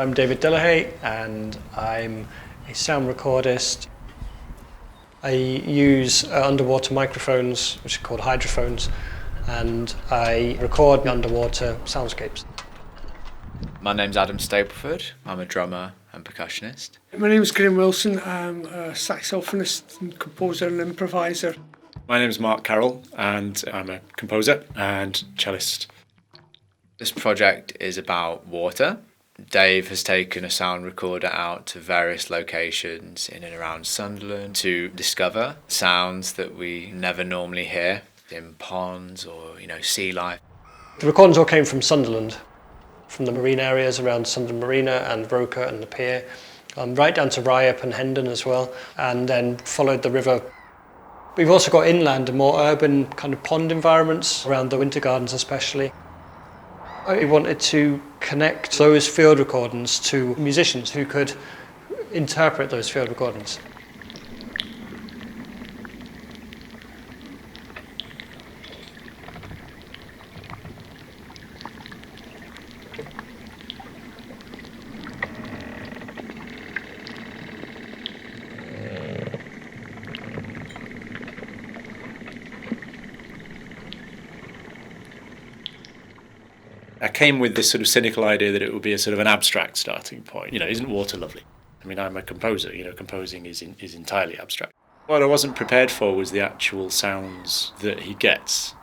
I'm David Delahaye and I'm a sound recordist. I use underwater microphones, which are called hydrophones, and I record underwater soundscapes. My name's Adam Stapleford. I'm a drummer and percussionist. My name's Graham Wilson. I'm a saxophonist and composer and improviser. My name's Mark Carroll and I'm a composer and cellist. This project is about water. Dave has taken a sound recorder out to various locations in and around Sunderland to discover sounds that we never normally hear in ponds or, sea life. The recordings all came from Sunderland, from the marine areas around Sunderland Marina and Roker and the pier, right down to Ryhope and Hendon as well, and then followed the river. We've also got inland and more urban kind of pond environments around the winter gardens especially. I wanted to connect those field recordings to musicians who could interpret those field recordings. I came with this sort of cynical idea that it would be a sort of an abstract starting point. Isn't water lovely? I mean, I'm a composer, composing is entirely abstract. What I wasn't prepared for was the actual sounds that he gets.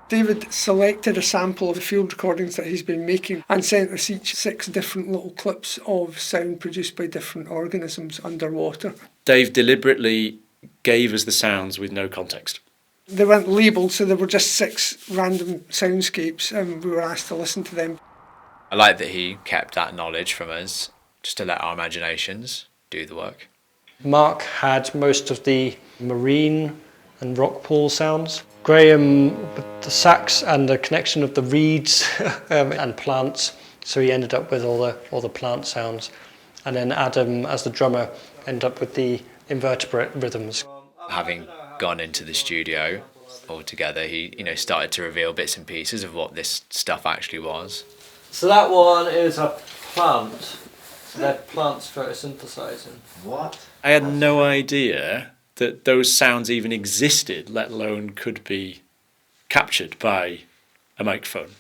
David selected a sample of the field recordings that he's been making and sent us each 6 different little clips of sound produced by different organisms underwater. Dave deliberately gave us the sounds with no context. They weren't labelled, so they were just 6 random soundscapes and we were asked to listen to them. I like that he kept that knowledge from us, just to let our imaginations do the work. Mark had most of the marine and rock pool sounds. Graham with the sax and the connection of the reeds and plants, so he ended up with all the plant sounds. And then Adam, as the drummer, ended up with the invertebrate rhythms. Having gone into the studio altogether, he started to reveal bits and pieces of what this stuff actually was. So that one is a plant. So they're plants photosynthesizing. What? I had no idea that those sounds even existed, let alone could be captured by a microphone.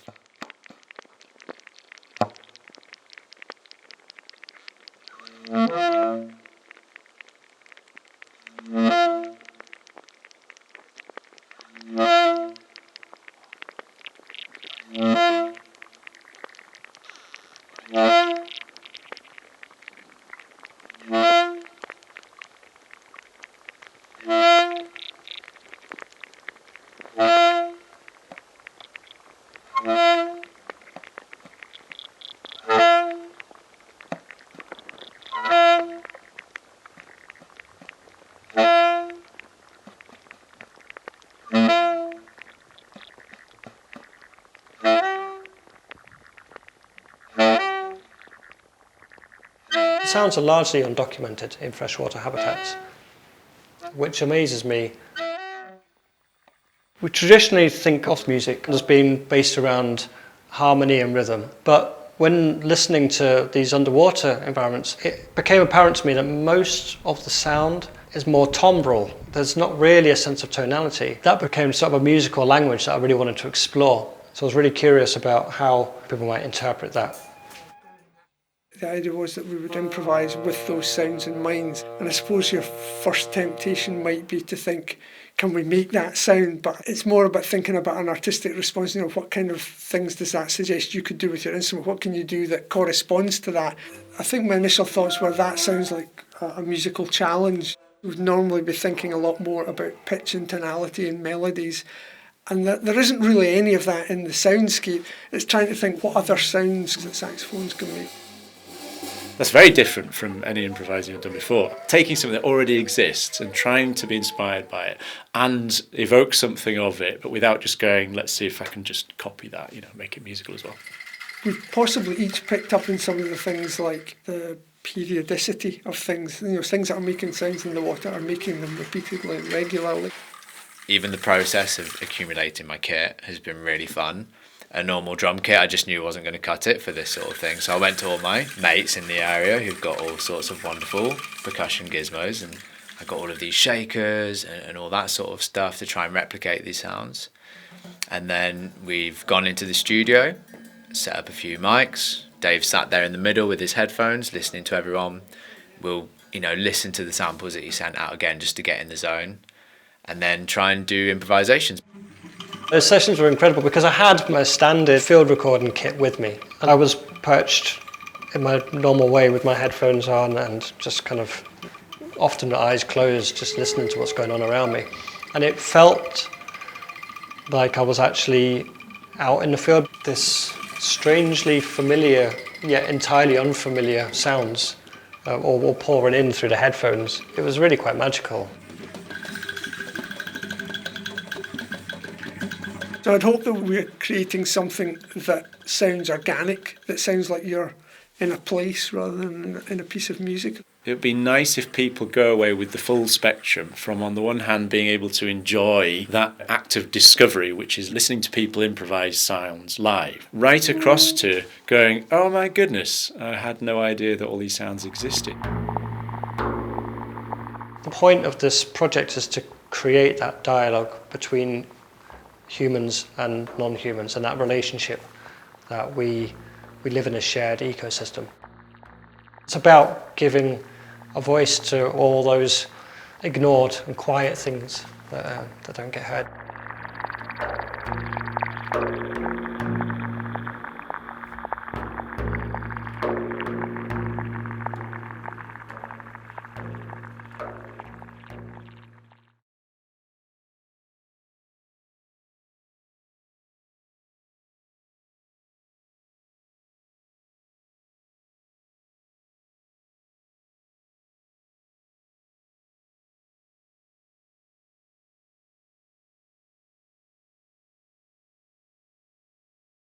Sounds are largely undocumented in freshwater habitats, which amazes me. We traditionally think of music as being based around harmony and rhythm, but when listening to these underwater environments, it became apparent to me that most of the sound is more timbral. There's not really a sense of tonality. That became sort of a musical language that I really wanted to explore. So I was really curious about how people might interpret that. The idea was that we would improvise with those sounds in mind, and I suppose your first temptation might be to think, can we make that sound? But it's more about thinking about an artistic response. What kind of things does that suggest you could do with your instrument? What can you do that corresponds to that? I think my initial thoughts were that sounds like a musical challenge. We'd normally be thinking a lot more about pitch and tonality and melodies, and there isn't really any of that in the soundscape. It's trying to think what other sounds that saxophones can make. That's very different from any improvising I've done before. Taking something that already exists and trying to be inspired by it and evoke something of it, but without just going, let's see if I can just copy that, make it musical as well. We've possibly each picked up on some of the things like the periodicity of things. Things that are making sounds in the water are making them repeatedly and regularly. Even the process of accumulating my kit has been really fun. a normal drum kit. I just knew I wasn't going to cut it for this sort of thing. So I went to all my mates in the area who've got all sorts of wonderful percussion gizmos, and I got all of these shakers and all that sort of stuff to try and replicate these sounds. And then we've gone into the studio, set up a few mics. Dave sat there in the middle with his headphones, listening to everyone. We'll, listen to the samples that he sent out again just to get in the zone, and then try and do improvisations. Those sessions were incredible because I had my standard field recording kit with me, and I was perched in my normal way with my headphones on and just kind of often with eyes closed, just listening to what's going on around me. And it felt like I was actually out in the field. This strangely familiar yet entirely unfamiliar sounds all pouring in through the headphones. It was really quite magical. So I'd hope that we're creating something that sounds organic, that sounds like you're in a place rather than in a piece of music. It would be nice if people go away with the full spectrum from, on the one hand, being able to enjoy that act of discovery, which is listening to people improvise sounds live, right across to going, oh my goodness, I had no idea that all these sounds existed. The point of this project is to create that dialogue between humans and non-humans, and that relationship that we live in a shared ecosystem. It's about giving a voice to all those ignored and quiet things that don't get heard.